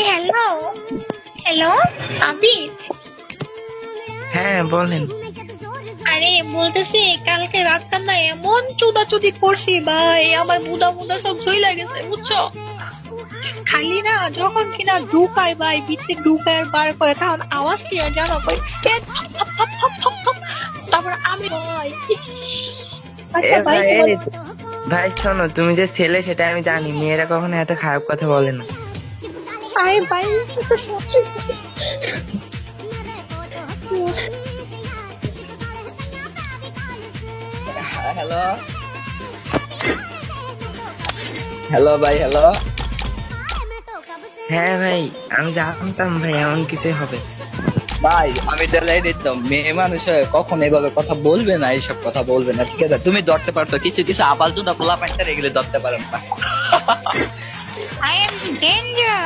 Hello hello Abid. হ্যাঁ বলেন। আরে বলতেছি কালকে রাতটা না এমন চুদাচুদি করছি ভাই, আমার মুদা মুদা সব ঝইলা গেছে বুঝছো। খালি না যখন কিনা ঢুকায় ভাই ভিতরে ঢুকায় আর বার করে তখন আওয়াজ কি আর জানো ভাই, তারপর আমি ভাই এ আচ্ছা ভাই ভাই ভাই শোনো, তুমি যে ছেলে সেটা আমি জানি, মেয়েরা কখনো এত খারাপ কথা বলে না। আরে ভাই তো সত্যি। হ্যালো হ্যালো ভাই, হ্যালো। হ্যাঁ ভাই, আমি জানতাম ভাই এমন কিছু হবে। ভাই আমি ডেলাই দিতাম, মেয়ে মানুষ হয়ে কখন এভাবে কথা বলবে না, এইসব কথা বলবে না, ঠিক আছে? তুমি ধরতে পারতো কিছু কিছু আবাল চোদা পোলা পাইতে এগুলো ধরতে পারেন না। I am danger.